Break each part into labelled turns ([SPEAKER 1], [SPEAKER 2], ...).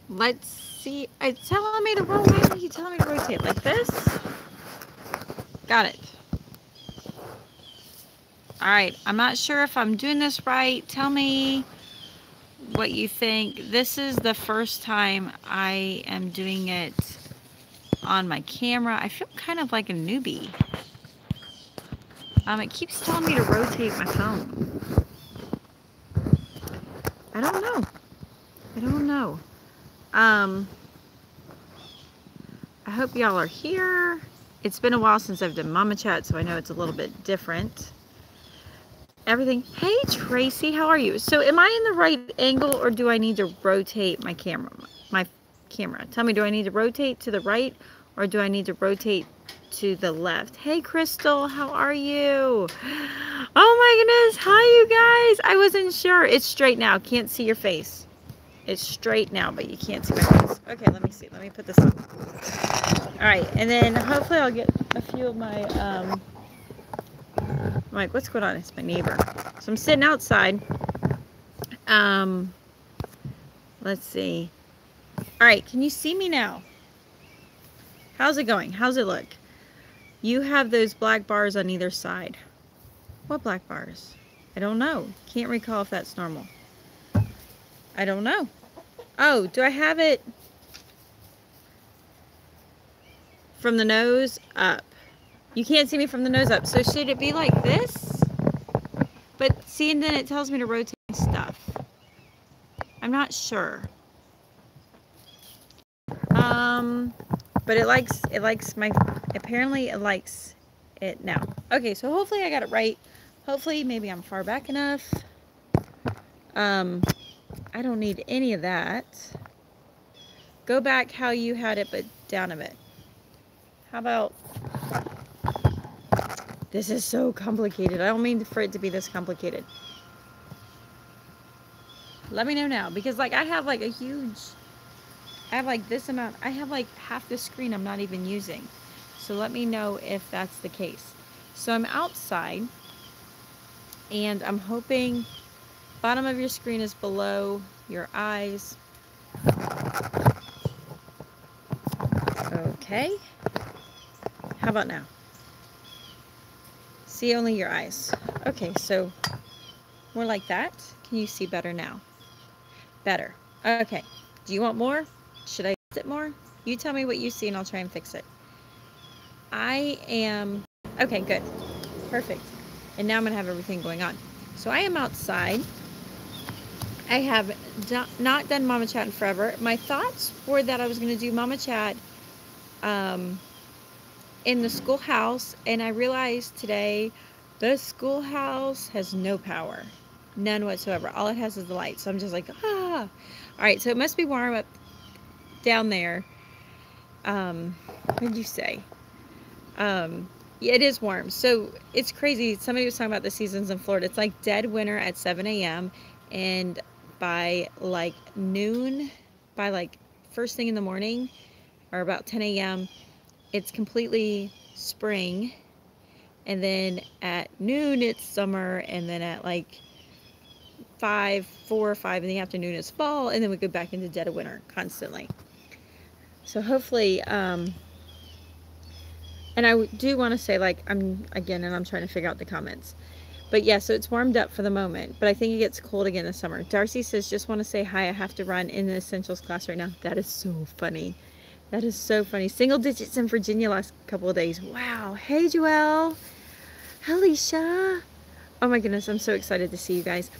[SPEAKER 1] Let's see. It's telling me to rotate. He's telling me to rotate like this. Got it. All right. I'm not sure if I'm doing this right. Tell me what you think. This is the first time I am doing it on my camera. I feel kind of like a newbie. It keeps telling me to rotate my phone. I don't know. I don't know. I hope y'all are here. It's been a while since I've done Mama Chat, so I know it's a little bit different. Everything. Hey, Tracy, how are you? So am I in the right angle, or do I need to rotate my camera? Tell me, do I need to rotate to the right, or do I need to rotate to the left? Hey, Crystal, how are you? Oh my goodness. Hi, you guys. I wasn't sure. It's straight now. Can't see your face. It's straight now, but you can't see my face. Okay, let me see. Let me put this on. All right, and then hopefully I'll get a few of my, I'm like, what's going on? It's my neighbor. So I'm sitting outside. Let's see. All right, can you see me now? How's it going? How's it look? You have those black bars on either side. What black bars? I don't know. Can't recall if that's normal. I don't know. Oh, do I have it from the nose up? You can't see me from the nose up. So should it be like this? But see, and then it tells me to rotate stuff. I'm not sure. But it likes my, apparently it likes it now. Okay, so hopefully I got it right. Hopefully maybe I'm far back enough. I don't need any of that. Go back how you had it, but down a bit. How about, this is so complicated. I don't mean for it to be this complicated. Let me know now, because like I have like a huge, I have like this amount, I have like half the screen I'm not even using. So let me know if that's the case. So I'm outside, and I'm hoping bottom of your screen is below your eyes. Okay. How about now? See only your eyes. Okay, so more like that. Can you see better now? Better. Okay. Do you want more? Should I fix it more? You tell me what you see and I'll try and fix it. I am, okay, good. Perfect. And now I'm going to have everything going on. So I am outside. I have not done Mama Chat in forever. My thoughts were that I was going to do Mama Chat in the schoolhouse, and I realized today the schoolhouse has no power. None whatsoever. All it has is the light. So I'm just like, ah. All right, so it must be warm up down there. What did you say? Yeah, it is warm. So it's crazy. Somebody was talking about the seasons in Florida. It's like dead winter at 7 a.m. and by like noon, by like first thing in the morning, or about 10 a.m., it's completely spring. And then at noon, it's summer. And then at like 4 or 5 in the afternoon, it's fall. And then we go back into dead of winter constantly. So hopefully, and I do want to say, like, I'm trying to figure out the comments. But yeah, so it's warmed up for the moment, but I think it gets cold again this summer. Darcy says, just want to say hi. I have to run in the essentials class right now. That is so funny. That is so funny. Single digits in Virginia last couple of days. Wow. Hey, Joelle. Alicia. Oh my goodness. I'm so excited to see you guys.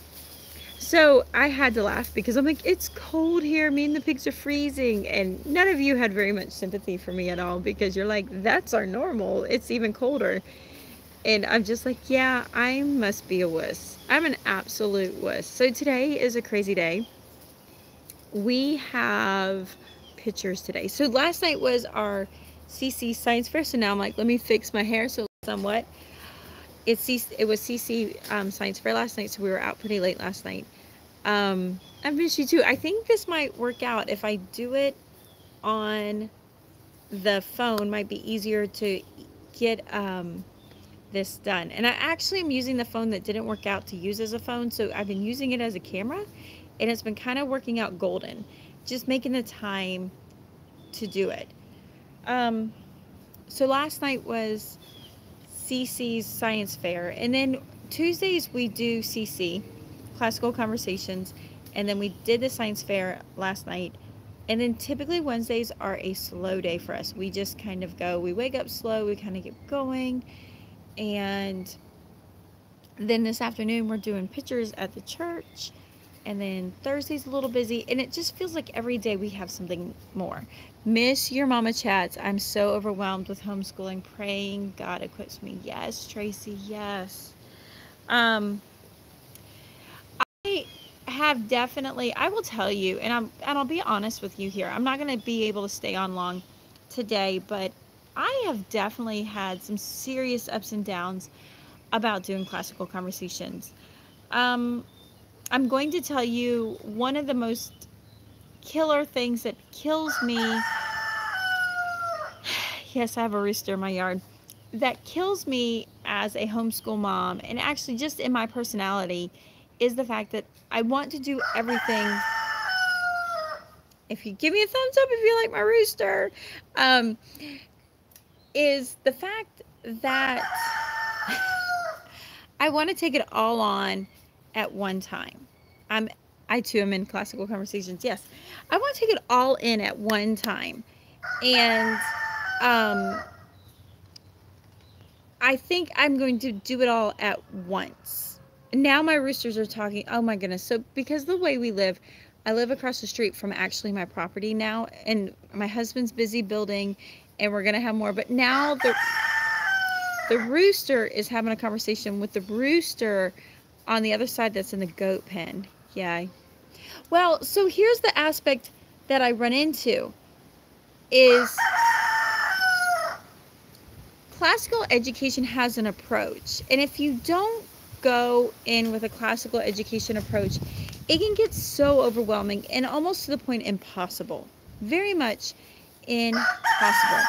[SPEAKER 1] So I had to laugh because I'm like, it's cold here. Me and the pigs are freezing. And none of you had very much sympathy for me at all, because you're like, that's our normal. It's even colder. And I'm just like, yeah, I must be a wuss. I'm an absolute wuss. So today is a crazy day. We have pictures today. So last night was our CC Science Fair. So now I'm like, let me fix my hair so somewhat. It was CC Science Fair last night, so we were out pretty late last night. I miss you too. I think this might work out if I do it on the phone. Might be easier to get this done. And I actually am using the phone that didn't work out to use as a phone, so I've been using it as a camera, and it's been kind of working out golden. just making the time to do it. So last night was CC's science fair, and then Tuesdays we do CC, classical conversations, and then we did the science fair last night. And then typically Wednesdays are a slow day for us. We just kind of go, we wake up slow, we kind of get going. And then this afternoon we're doing pictures at the church. And then Thursday's a little busy. And it just feels like every day we have something more. Miss your mama chats. I'm so overwhelmed with homeschooling. Praying God equips me. Yes, Tracy, yes. I have definitely, I will tell you, and I'll be honest with you here. I'm not going to be able to stay on long today, but I have definitely had some serious ups and downs about doing classical conversations. I'm going to tell you one of the most killer things that kills me. Yes, I have a rooster in my yard. That kills me as a homeschool mom, and actually just in my personality, is the fact that I want to do everything. If you give me a thumbs up if you like my rooster, is the fact that I want to take it all on at one time. I too am in classical conversations. Yes, I want to take it all in at one time, and I think I'm going to do it all at once. Now my roosters are talking. Oh my goodness. So because the way we live, I live across the street from actually my property now, and my husband's busy building, and we're going to have more. But now the rooster is having a conversation with the rooster on the other side that's in the goat pen. Yeah. Well, so here's the aspect that I run into is classical education has an approach, and if you don't go in with a classical education approach, it can get so overwhelming and almost to the point impossible. Very much impossible.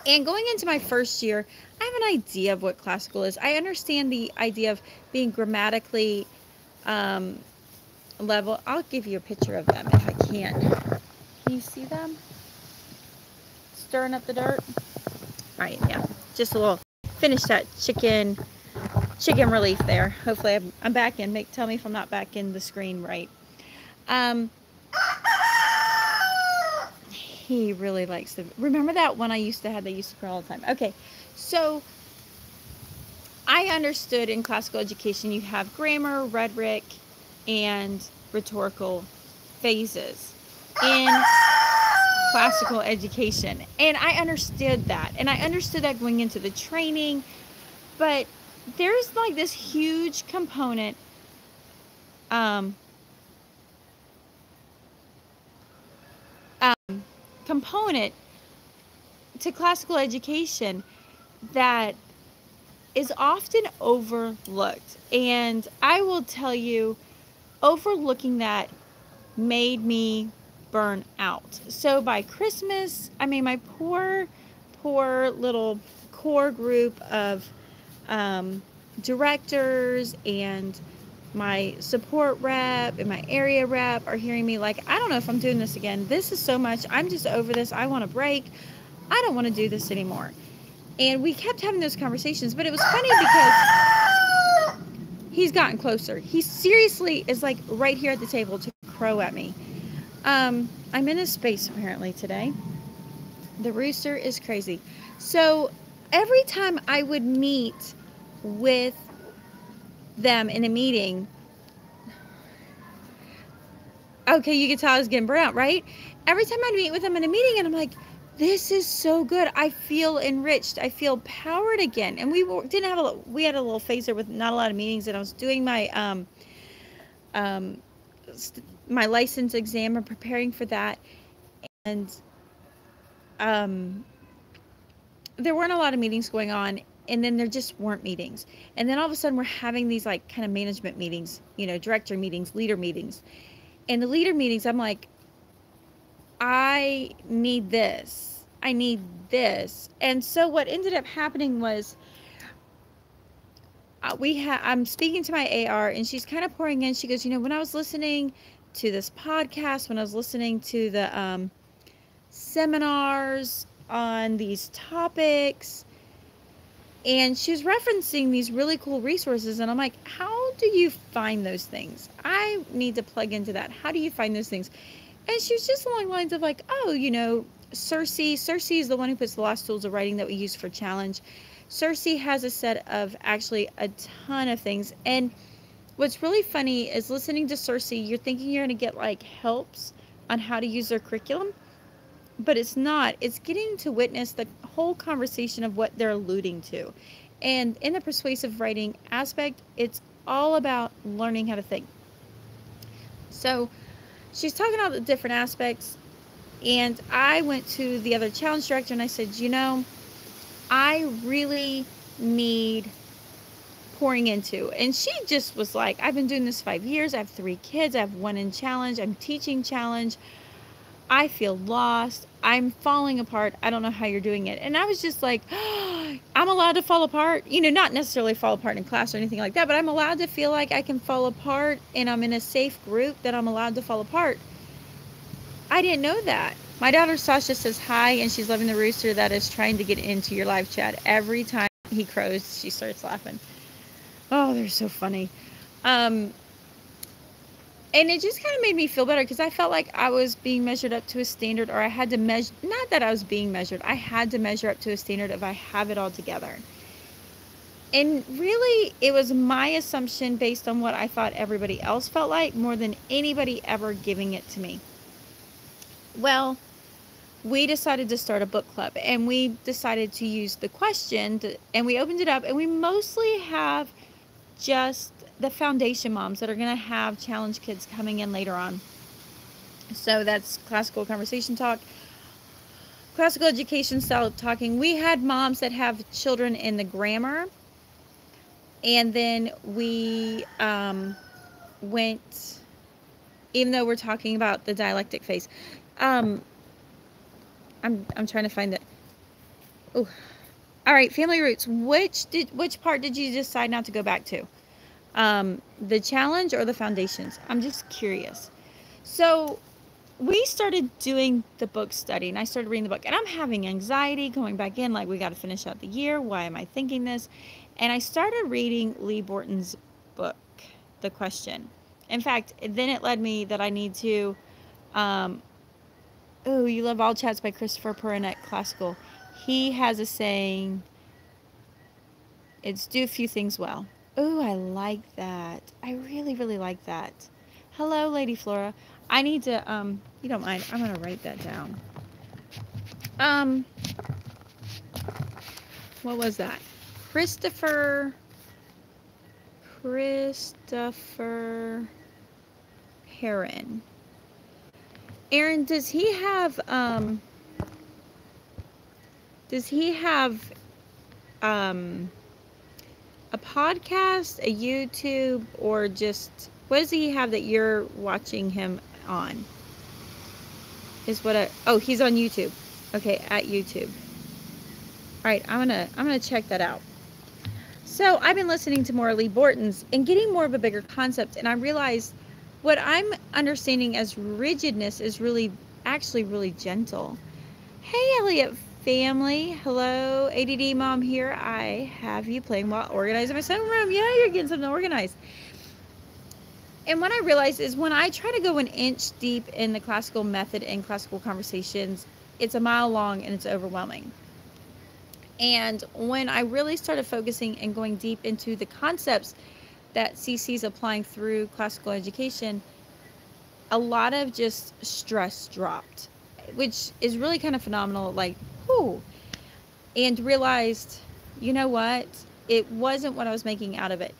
[SPEAKER 1] And going into my first year, I have an idea of what classical is. I understand the idea of being grammatically level. I'll give you a picture of them if I can. Can you see them? Stirring up the dirt? All right, yeah, just a little, finish that chicken relief there. Hopefully I'm back in. Tell me if I'm not back in the screen right. He really likes to, remember that one I used to have, they used to cry all the time. Okay, so I understood in classical education you have grammar, rhetoric, and rhetorical phases in classical education, and I understood that, and I understood that going into the training, but there's like this huge component to classical education that is often overlooked, and I will tell you, overlooking that made me burn out. So by Christmas, I mean, my poor little core group of directors and my support rep and my area rep are hearing me like, I don't know if I'm doing this again. This is so much. I'm just over this. I want a break. I don't want to do this anymore. And we kept having those conversations, but it was funny because he's gotten closer. He seriously is like right here at the table to crow at me. I'm in a space apparently today. The rooster is crazy. So every time I would meet with them in a meeting, okay, you can tell I was getting burnt out, right? Every time I'd meet with them in a meeting, and I'm like, this is so good. I feel enriched. I feel powered again. And we had a little phaser with not a lot of meetings, and I was doing my my license exam and preparing for that, and there weren't a lot of meetings going on, and then there just weren't meetings, and then all of a sudden we're having these like kind of management meetings, you know, director meetings, leader meetings, and the leader meetings, I'm like, I need this, and so what ended up happening was I'm speaking to my AR, and she's kind of pouring in. She goes, you know, when I was listening to this podcast, when I was listening to the seminars on these topics, and she was referencing these really cool resources, and I'm like, how do you find those things? I need to plug into that. How do you find those things? And she was just along the lines of like, oh, you know, Circe is the one who puts the Lost Tools of Writing that we use for challenge. Circe has a set of actually a ton of things. And what's really funny is listening to Circe, you're thinking you're going to get like helps on how to use their curriculum, but it's not. It's getting to witness the whole conversation of what they're alluding to. And in the persuasive writing aspect, it's all about learning how to think. So she's talking about the different aspects, and I went to the other challenge director and I said, you know, I really need pouring into. And she just was like, I've been doing this 5 years. I have 3 kids. I have 1 in challenge. I'm teaching challenge. I feel lost. I'm falling apart. I don't know how you're doing it. And I was just like, oh, I'm allowed to fall apart. You know, not necessarily fall apart in class or anything like that, but I'm allowed to feel like I can fall apart, and I'm in a safe group that I'm allowed to fall apart. I didn't know that. My daughter Sasha says hi, and she's loving the rooster that is trying to get into your live chat. Every time he crows, she starts laughing. Oh, they're so funny. And it just kind of made me feel better, because I felt like I was being measured up to a standard, or I had to measure, not that I was being measured, I had to measure up to a standard if I have it all together. And really, it was my assumption based on what I thought everybody else felt like, more than anybody ever giving it to me. Well, we decided to start a book club, and we decided to use the question, and we opened it up, and we mostly have just the foundation moms that are going to have challenge kids coming in later on. So that's classical conversation talk, classical education style talking. We had moms that have children in the grammar, and then we went, even though we're talking about the dialectic phase, I'm trying to find it. Oh, all right, family roots. Which part did you decide not to go back to? The challenge or the foundations? I'm just curious. So we started doing the book study, and I started reading the book, and I'm having anxiety going back in, like, we got to finish out the year. Why am I thinking this? And I started reading Lee Borton's book, The Question. In fact, then it led me that I need to, oh, You Love All Chats by Christopher Perrinet, classical. He has a saying, it's do a few things well. Oh, I like that. I really, really like that. Hello, Lady Flora. I need to, you don't mind, I'm going to write that down. What was that? Christopher Perrin. Aaron, does he have a podcast, a YouTube, or just, what does he have that you're watching him on? Oh, he's on YouTube. Okay, at YouTube. All right, I'm gonna check that out. So I've been listening to more Lee Borton's and getting more of a bigger concept, and I realized what I'm understanding as rigidness is actually really gentle. Hey, Elliot family. Hello, ADD mom here. I have you playing while organizing my sewing room. Yeah, you're getting something organized. And what I realized is when I try to go an inch deep in the classical method and classical conversations, it's a mile long and it's overwhelming. And when I really started focusing and going deep into the concepts that CC's applying through classical education, a lot of just stress dropped, which is really kind of phenomenal. Like, whew. And realized, you know what? It wasn't what I was making out of it.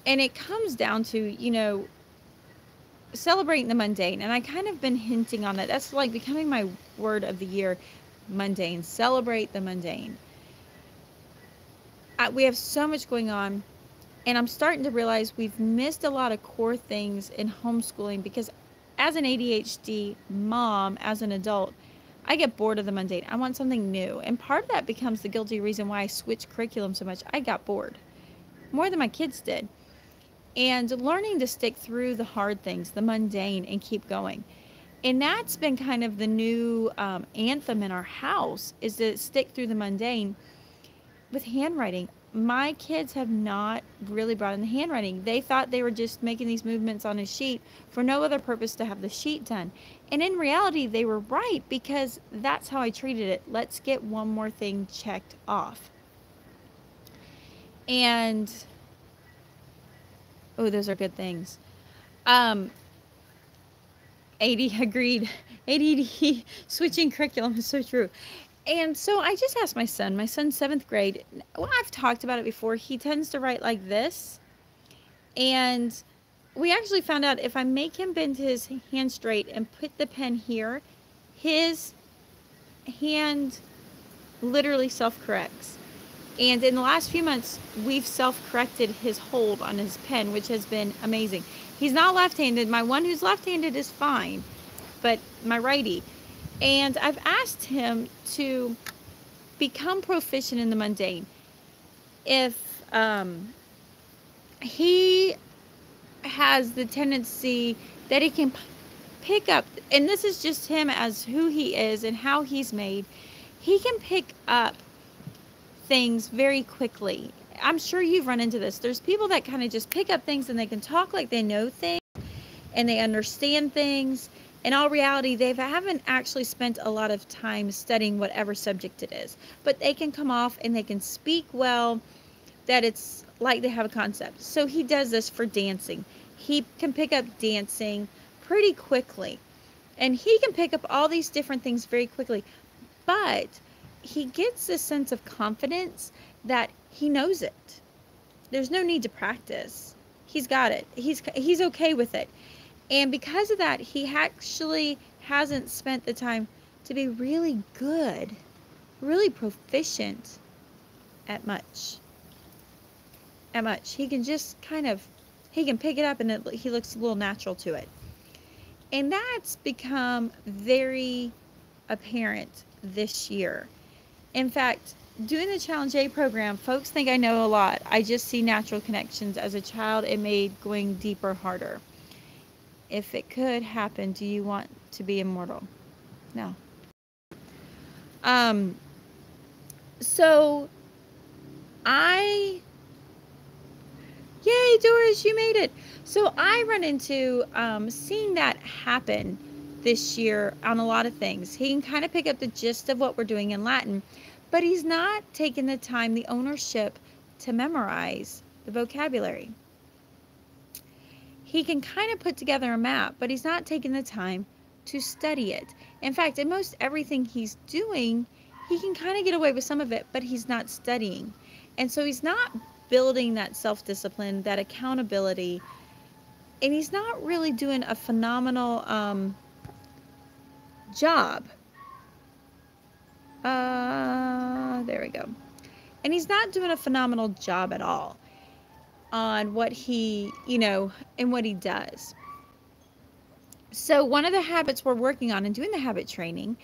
[SPEAKER 1] And it comes down to, you know, celebrating the mundane. And I kind of been hinting on that. That's like becoming my word of the year, mundane. Celebrate the mundane. We have so much going on, and I'm starting to realize we've missed a lot of core things in homeschooling, because as an ADHD mom, as an adult, I get bored of the mundane. I want something new. And part of that becomes the guilty reason why I switched curriculum so much. I got bored more than my kids did. and learning to stick through the hard things, the mundane, and keep going. And that's been kind of the new anthem in our house, is to stick through the mundane. With handwriting, my kids have not really brought in the handwriting. They thought they were just making these movements on a sheet for no other purpose to have the sheet done. And in reality, they were right, because that's how I treated it. Let's get one more thing checked off. And, oh, those are good things. AD agreed. ADD, switching curriculum is so true. And so I just asked my son's 7th grade. Well, I've talked about it before. He tends to write like this. And we actually found out if I make him bend his hand straight and put the pen here, his hand literally self-corrects. And in the last few months, we've self-corrected his hold on his pen, which has been amazing. He's not left-handed. My one who's left-handed is fine, but my righty. And I've asked him to become proficient in the mundane. If he has the tendency that he can pick up, and this is just him as who he is and how he's made, he can pick up things very quickly. I'm sure you've run into this. There's people that kind of just pick up things and they can talk like they know things and they understand things. In all reality, they haven't actually spent a lot of time studying whatever subject it is. But they can come off and they can speak well, that it's like they have a concept. So he does this for dancing. He can pick up dancing pretty quickly. And he can pick up all these different things very quickly. But he gets this sense of confidence that he knows it. There's no need to practice. He's got it. He's okay with it. And because of that, he actually hasn't spent the time to be really good, really proficient at much. He can just he can pick it up and he looks a little natural to it. And that's become very apparent this year. In fact, doing the Challenge A program, folks think I know a lot. I just see natural connections. As a child, it made going deeper harder. If it could happen, do you want to be immortal? No. So yay, Doris, you made it. So I run into seeing that happen this year on a lot of things. He can kind of pick up the gist of what we're doing in Latin, but he's not taking the time, the ownership to memorize the vocabulary. He can kind of put together a map, but he's not taking the time to study it. In fact, in most everything he's doing, he can kind of get away with some of it, but he's not studying. And so he's not building that self-discipline, that accountability, and he's not really doing a phenomenal job. There we go. And he's not doing a phenomenal job at all on what he, and what he does. So one of the habits we're working on and doing the habit training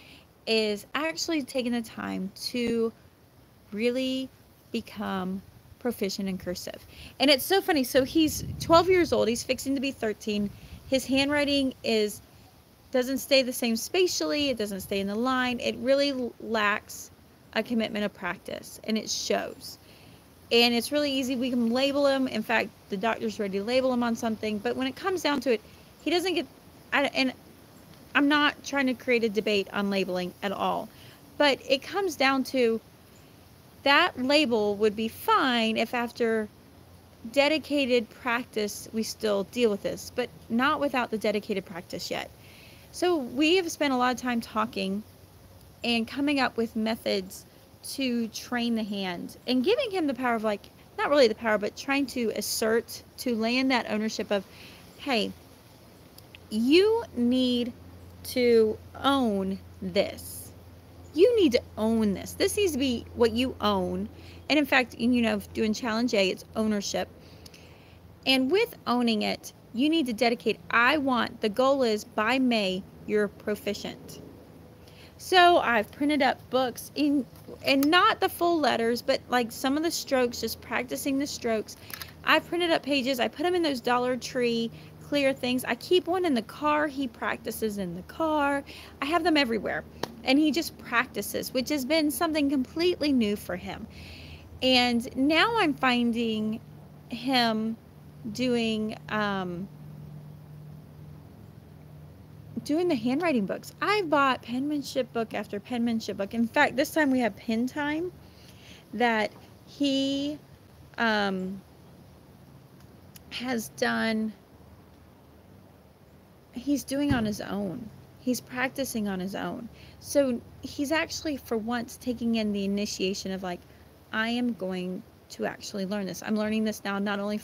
[SPEAKER 1] is actually taking the time to really become proficient in cursive. And it's so funny. So he's 12 years old. He's fixing to be 13. His handwriting doesn't stay the same spatially. It doesn't stay in the line. It really lacks a commitment of practice, and it shows. And it's really easy. We can label him. In fact, the doctor's ready to label him on something. But when it comes down to it, he doesn't get... And I'm not trying to create a debate on labeling at all. But it comes down to that label would be fine if after dedicated practice we still deal with this. But not without the dedicated practice yet. So we have spent a lot of time talking and coming up with methods to train the hand and giving him the power of, like, not really the power, but trying to assert, to land that ownership of, hey, you need to own this. You need to own this. This needs to be what you own. And in fact, doing Challenge A, it's ownership. And with owning it, you need to dedicate, the goal is by May, you're proficient. So I've printed up books and not the full letters, but like some of the strokes, just practicing the strokes. I've printed up pages. I put them in those Dollar Tree clear things. I keep one in the car. He practices in the car. I have them everywhere. And he just practices, which has been something completely new for him. And now I'm finding him doing the handwriting books. I bought penmanship book after penmanship book. In fact, this time we have pen time that he has done. He's doing on his own. He's practicing on his own. So he's actually, for once, taking in the initiation of like, I am going to actually learn this. I'm learning this now, not only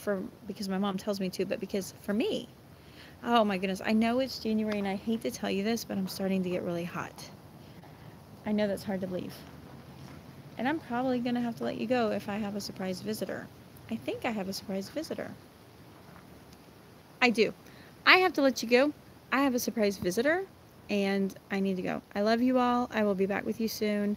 [SPEAKER 1] because my mom tells me to, but because for me. Oh my goodness. I know it's January and I hate to tell you this, but I'm starting to get really hot. I know that's hard to believe. And I'm probably going to have to let you go if I have a surprise visitor. I think I have a surprise visitor. I do. I have to let you go. I have a surprise visitor and I need to go. I love you all. I will be back with you soon.